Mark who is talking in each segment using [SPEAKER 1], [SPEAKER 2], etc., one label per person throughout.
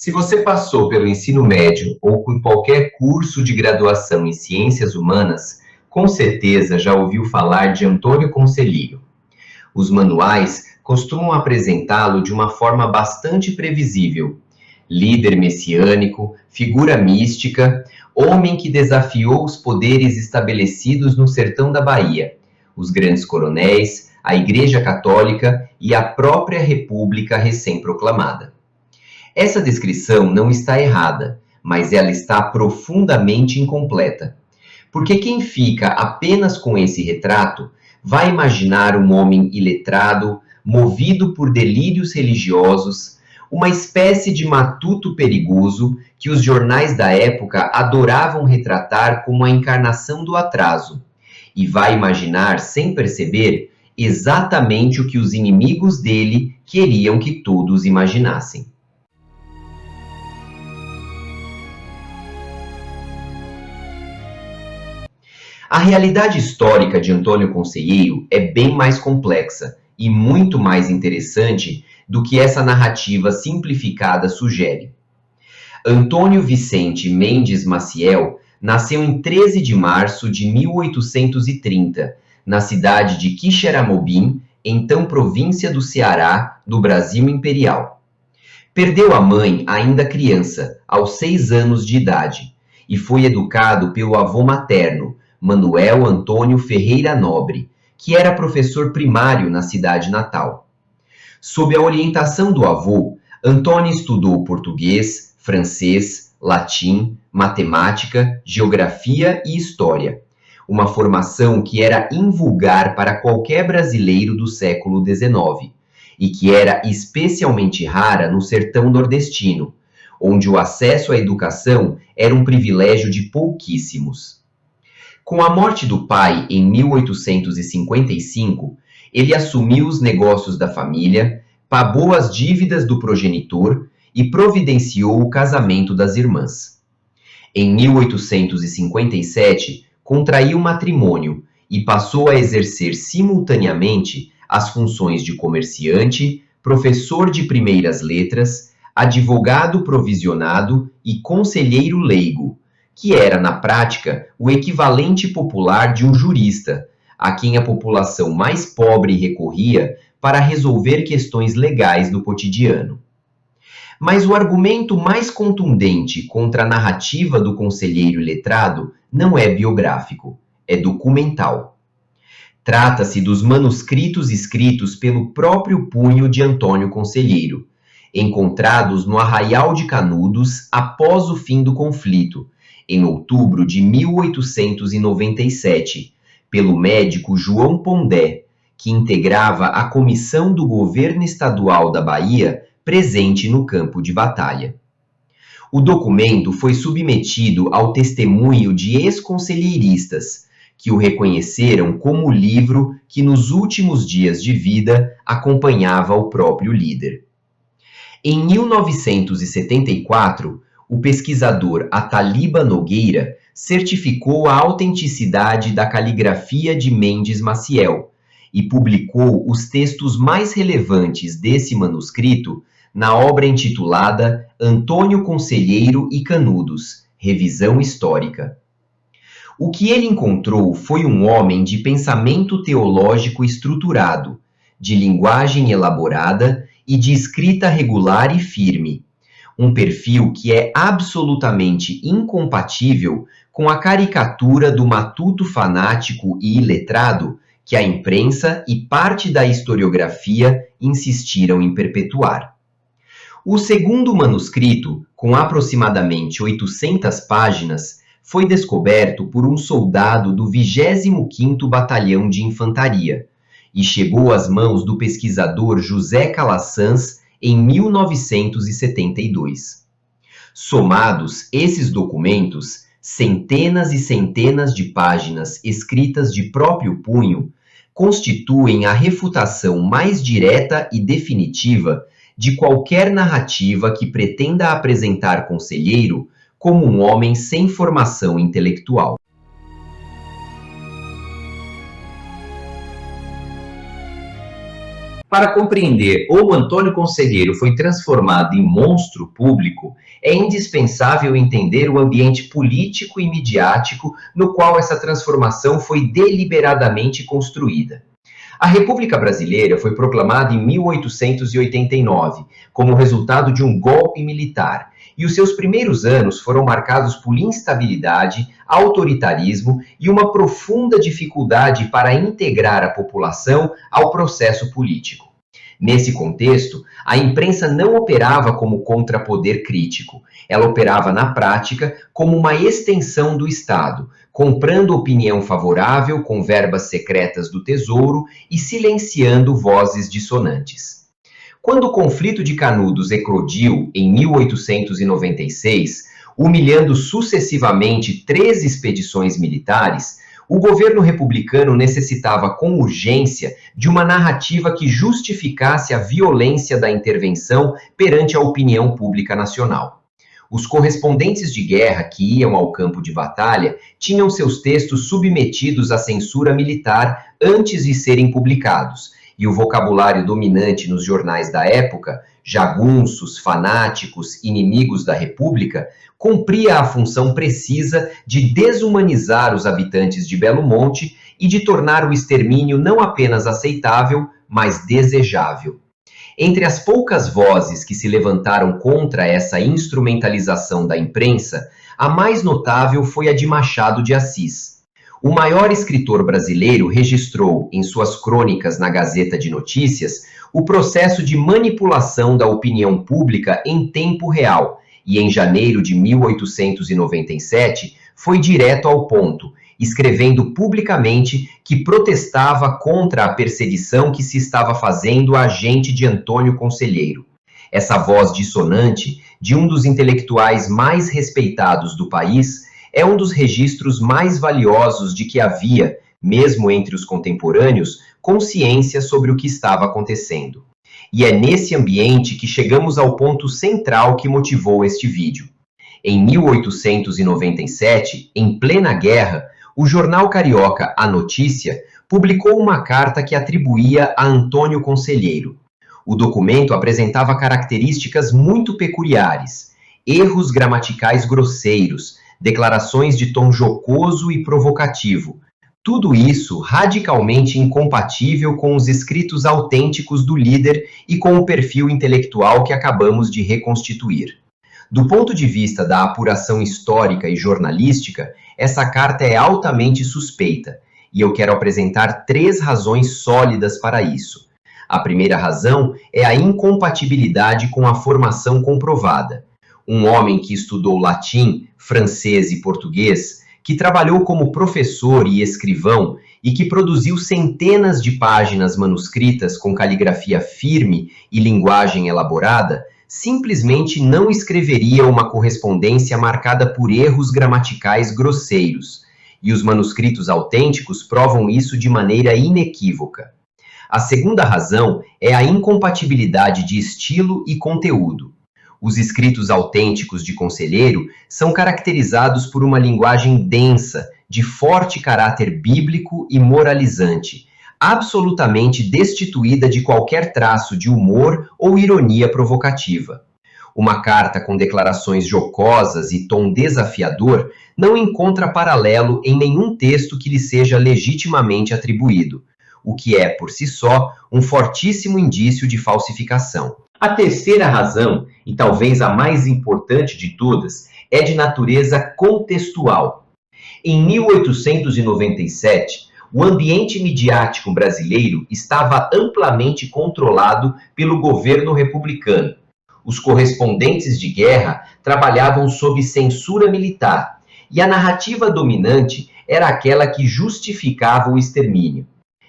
[SPEAKER 1] Se você passou pelo ensino médio ou por qualquer curso de graduação em ciências humanas, com certeza já ouviu falar de Antônio Conselheiro. Os manuais costumam apresentá-lo de uma forma bastante previsível. Líder messiânico, figura mística, homem que desafiou os poderes estabelecidos no sertão da Bahia, os grandes coronéis, a Igreja Católica e a própria República recém-proclamada. Essa descrição não está errada, mas ela está profundamente incompleta. Porque quem fica apenas com esse retrato vai imaginar um homem iletrado, movido por delírios religiosos, uma espécie de matuto perigoso que os jornais da época adoravam retratar como a encarnação do atraso, e vai imaginar, sem perceber, exatamente o que os inimigos dele queriam que todos imaginassem. A realidade histórica de Antônio Conselheiro é bem mais complexa e muito mais interessante do que essa narrativa simplificada sugere. Antônio Vicente Mendes Maciel nasceu em 13 de março de 1830, na cidade de Quixeramobim, então província do Ceará, do Brasil Imperial. Perdeu a mãe ainda criança, aos 6 anos de idade, e foi educado pelo avô materno, Manuel Antônio Ferreira Nobre, que era professor primário na cidade natal. Sob a orientação do avô, Antônio estudou português, francês, latim, matemática, geografia e história, uma formação que era invulgar para qualquer brasileiro do século XIX e que era especialmente rara no sertão nordestino, onde o acesso à educação era um privilégio de pouquíssimos. Com a morte do pai em 1855, ele assumiu os negócios da família, pagou as dívidas do progenitor e providenciou o casamento das irmãs. Em 1857, contraiu matrimônio e passou a exercer simultaneamente as funções de comerciante, professor de primeiras letras, advogado provisionado e conselheiro leigo, que era, na prática, o equivalente popular de um jurista, a quem a população mais pobre recorria para resolver questões legais do cotidiano. Mas o argumento mais contundente contra a narrativa do conselheiro iletrado não é biográfico, é documental. Trata-se dos manuscritos escritos pelo próprio punho de Antônio Conselheiro, encontrados no Arraial de Canudos após o fim do conflito, em outubro de 1897, pelo médico João Pondé, que integrava a comissão do governo estadual da Bahia presente no campo de batalha. O documento foi submetido ao testemunho de ex-conselheiristas, que o reconheceram como o livro que nos últimos dias de vida acompanhava o próprio líder. Em 1974, o pesquisador Ataliba Nogueira certificou a autenticidade da caligrafia de Mendes Maciel e publicou os textos mais relevantes desse manuscrito na obra intitulada Antônio Conselheiro e Canudos, Revisão Histórica. O que ele encontrou foi um homem de pensamento teológico estruturado, de linguagem elaborada e de escrita regular e firme, um perfil que é absolutamente incompatível com a caricatura do matuto fanático e iletrado que a imprensa e parte da historiografia insistiram em perpetuar. O segundo manuscrito, com aproximadamente 800 páginas, foi descoberto por um soldado do 25º Batalhão de Infantaria e chegou às mãos do pesquisador José Calazans em 1972. Somados esses documentos, centenas e centenas de páginas escritas de próprio punho, constituem a refutação mais direta e definitiva de qualquer narrativa que pretenda apresentar Conselheiro como um homem sem formação intelectual. Para compreender como Antônio Conselheiro foi transformado em monstro público, é indispensável entender o ambiente político e midiático no qual essa transformação foi deliberadamente construída. A República Brasileira foi proclamada em 1889, como resultado de um golpe militar, e os seus primeiros anos foram marcados por instabilidade, autoritarismo e uma profunda dificuldade para integrar a população ao processo político. Nesse contexto, a imprensa não operava como contrapoder crítico. Ela operava na prática como uma extensão do Estado, comprando opinião favorável com verbas secretas do Tesouro e silenciando vozes dissonantes. Quando o conflito de Canudos eclodiu em 1896, humilhando sucessivamente 3 expedições militares, o governo republicano necessitava com urgência de uma narrativa que justificasse a violência da intervenção perante a opinião pública nacional. Os correspondentes de guerra que iam ao campo de batalha tinham seus textos submetidos à censura militar antes de serem publicados, e o vocabulário dominante nos jornais da época, jagunços, fanáticos, inimigos da República, cumpria a função precisa de desumanizar os habitantes de Belo Monte e de tornar o extermínio não apenas aceitável, mas desejável. Entre as poucas vozes que se levantaram contra essa instrumentalização da imprensa, a mais notável foi a de Machado de Assis. O maior escritor brasileiro registrou, em suas crônicas na Gazeta de Notícias, o processo de manipulação da opinião pública em tempo real, e em janeiro de 1897 foi direto ao ponto, escrevendo publicamente que protestava contra a perseguição que se estava fazendo à gente de Antônio Conselheiro. Essa voz dissonante de um dos intelectuais mais respeitados do país é um dos registros mais valiosos de que havia, mesmo entre os contemporâneos, consciência sobre o que estava acontecendo. E é nesse ambiente que chegamos ao ponto central que motivou este vídeo. Em 1897, em plena guerra, o jornal carioca A Notícia publicou uma carta que atribuía a Antônio Conselheiro. O documento apresentava características muito peculiares: erros gramaticais grosseiros, declarações de tom jocoso e provocativo. Tudo isso radicalmente incompatível com os escritos autênticos do líder e com o perfil intelectual que acabamos de reconstituir. Do ponto de vista da apuração histórica e jornalística, essa carta é altamente suspeita, e eu quero apresentar 3 razões sólidas para isso. A primeira razão é a incompatibilidade com a formação comprovada. Um homem que estudou latim, francês e português, que trabalhou como professor e escrivão e que produziu centenas de páginas manuscritas com caligrafia firme e linguagem elaborada, simplesmente não escreveria uma correspondência marcada por erros gramaticais grosseiros, e os manuscritos autênticos provam isso de maneira inequívoca. A segunda razão é a incompatibilidade de estilo e conteúdo. Os escritos autênticos de Conselheiro são caracterizados por uma linguagem densa, de forte caráter bíblico e moralizante, absolutamente destituída de qualquer traço de humor ou ironia provocativa. Uma carta com declarações jocosas e tom desafiador não encontra paralelo em nenhum texto que lhe seja legitimamente atribuído, o que é, por si só, um fortíssimo indício de falsificação. A terceira razão, e talvez a mais importante de todas, é de natureza contextual. Em 1897, o ambiente midiático brasileiro estava amplamente controlado pelo governo republicano. Os correspondentes de guerra trabalhavam sob censura militar, e a narrativa dominante era aquela que justificava o extermínio.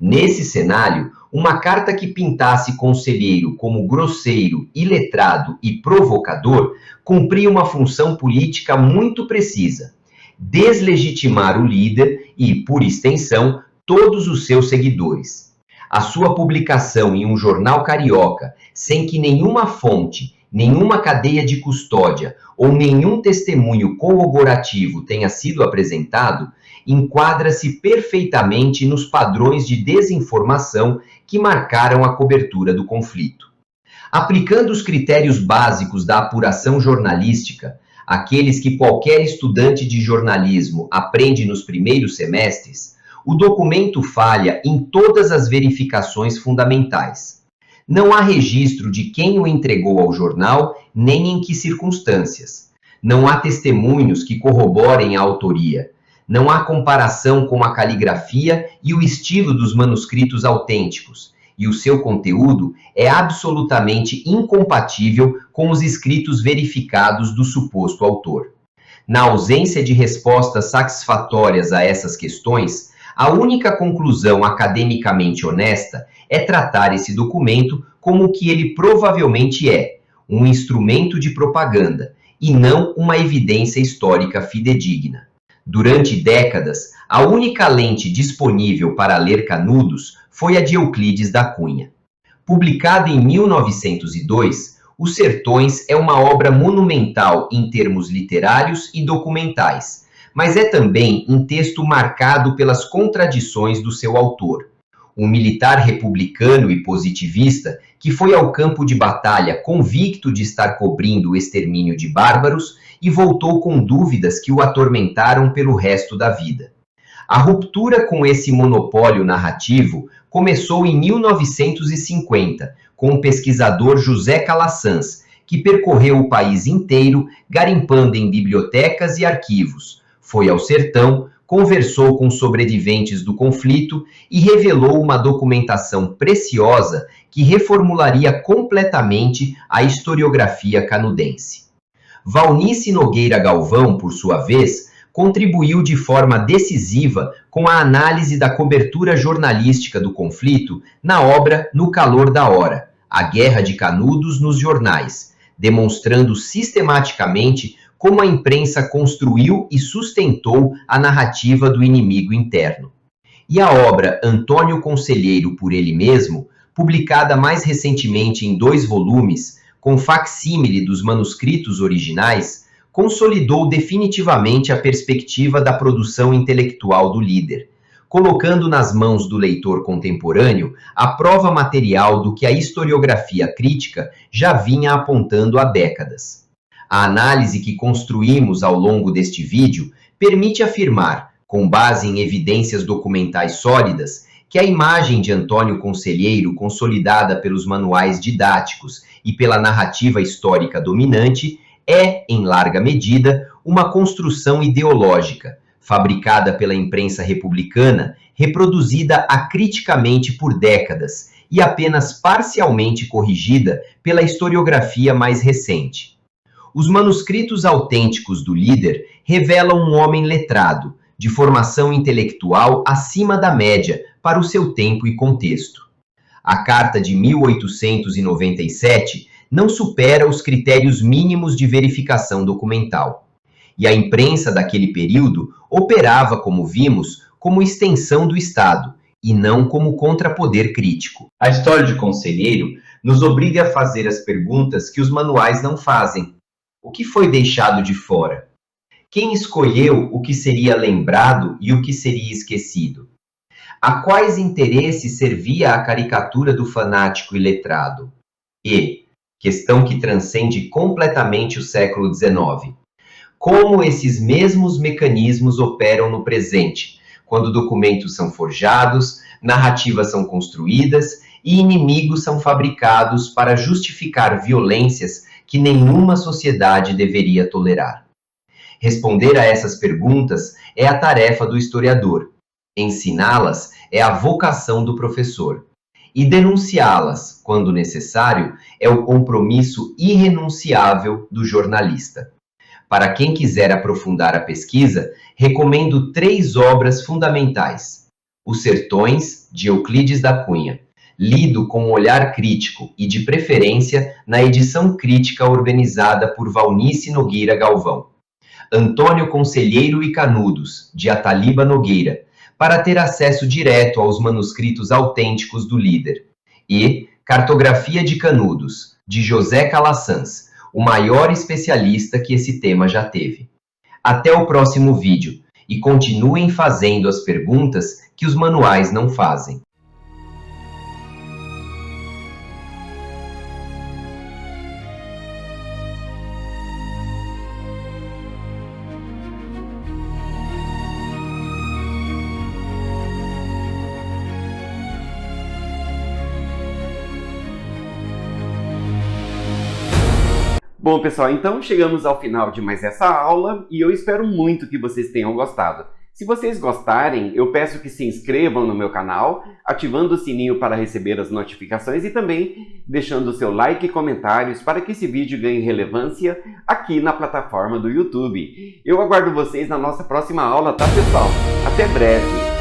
[SPEAKER 1] Nesse cenário, uma carta que pintasse Conselheiro como grosseiro, iletrado e provocador cumpria uma função política muito precisa: deslegitimar o líder e, por extensão, todos os seus seguidores. A sua publicação em um jornal carioca, sem que nenhuma fonte, nenhuma cadeia de custódia ou nenhum testemunho corroborativo tenha sido apresentado, enquadra-se perfeitamente nos padrões de desinformação que marcaram a cobertura do conflito. Aplicando os critérios básicos da apuração jornalística, aqueles que qualquer estudante de jornalismo aprende nos primeiros semestres, o documento falha em todas as verificações fundamentais. Não há registro de quem o entregou ao jornal, nem em que circunstâncias. Não há testemunhos que corroborem a autoria. Não há comparação com a caligrafia e o estilo dos manuscritos autênticos, e o seu conteúdo é absolutamente incompatível com os escritos verificados do suposto autor. Na ausência de respostas satisfatórias a essas questões, a única conclusão academicamente honesta é tratar esse documento como o que ele provavelmente é, um instrumento de propaganda, e não uma evidência histórica fidedigna. Durante décadas, a única lente disponível para ler Canudos foi a de Euclides da Cunha. Publicado em 1902, Os Sertões é uma obra monumental em termos literários e documentais, mas é também um texto marcado pelas contradições do seu autor. Um militar republicano e positivista que foi ao campo de batalha convicto de estar cobrindo o extermínio de bárbaros e voltou com dúvidas que o atormentaram pelo resto da vida. A ruptura com esse monopólio narrativo começou em 1950, com o pesquisador José Calasanz, que percorreu o país inteiro garimpando em bibliotecas e arquivos. Foi ao sertão, conversou com sobreviventes do conflito e revelou uma documentação preciosa que reformularia completamente a historiografia canudense. Valnice Nogueira Galvão, por sua vez, contribuiu de forma decisiva com a análise da cobertura jornalística do conflito na obra No Calor da Hora, A Guerra de Canudos nos Jornais, demonstrando sistematicamente como a imprensa construiu e sustentou a narrativa do inimigo interno. E a obra Antônio Conselheiro por ele mesmo, publicada mais recentemente em 2 volumes, com facsímile dos manuscritos originais, consolidou definitivamente a perspectiva da produção intelectual do líder, colocando nas mãos do leitor contemporâneo a prova material do que a historiografia crítica já vinha apontando há décadas. A análise que construímos ao longo deste vídeo permite afirmar, com base em evidências documentais sólidas, que a imagem de Antônio Conselheiro, consolidada pelos manuais didáticos e pela narrativa histórica dominante, é, em larga medida, uma construção ideológica, fabricada pela imprensa republicana, reproduzida acriticamente por décadas e apenas parcialmente corrigida pela historiografia mais recente. Os manuscritos autênticos do líder revelam um homem letrado, de formação intelectual acima da média para o seu tempo e contexto. A Carta de 1897 não supera os critérios mínimos de verificação documental. E a imprensa daquele período operava, como vimos, como extensão do Estado, e não como contrapoder crítico. A história de Conselheiro nos obriga a fazer as perguntas que os manuais não fazem. O que foi deixado de fora? Quem escolheu o que seria lembrado e o que seria esquecido? A quais interesses servia a caricatura do fanático iletrado? E, questão que transcende completamente o século XIX, como esses mesmos mecanismos operam no presente, quando documentos são forjados, narrativas são construídas e inimigos são fabricados para justificar violências que nenhuma sociedade deveria tolerar. Responder a essas perguntas é a tarefa do historiador. Ensiná-las é a vocação do professor. E denunciá-las, quando necessário, é o compromisso irrenunciável do jornalista. Para quem quiser aprofundar a pesquisa, recomendo 3 obras fundamentais. Os Sertões, de Euclides da Cunha, lido com um olhar crítico e, de preferência, na edição crítica organizada por Valnice Nogueira Galvão. Antônio Conselheiro e Canudos, de Ataliba Nogueira, para ter acesso direto aos manuscritos autênticos do líder. E Cartografia de Canudos, de José Calasanz, o maior especialista que esse tema já teve. Até o próximo vídeo, e continuem fazendo as perguntas que os manuais não fazem.
[SPEAKER 2] Bom, pessoal, então chegamos ao final de mais essa aula e eu espero muito que vocês tenham gostado. Se vocês gostarem, eu peço que se inscrevam no meu canal, ativando o sininho para receber as notificações e também deixando o seu like e comentários para que esse vídeo ganhe relevância aqui na plataforma do YouTube. Eu aguardo vocês na nossa próxima aula, tá, pessoal? Até breve!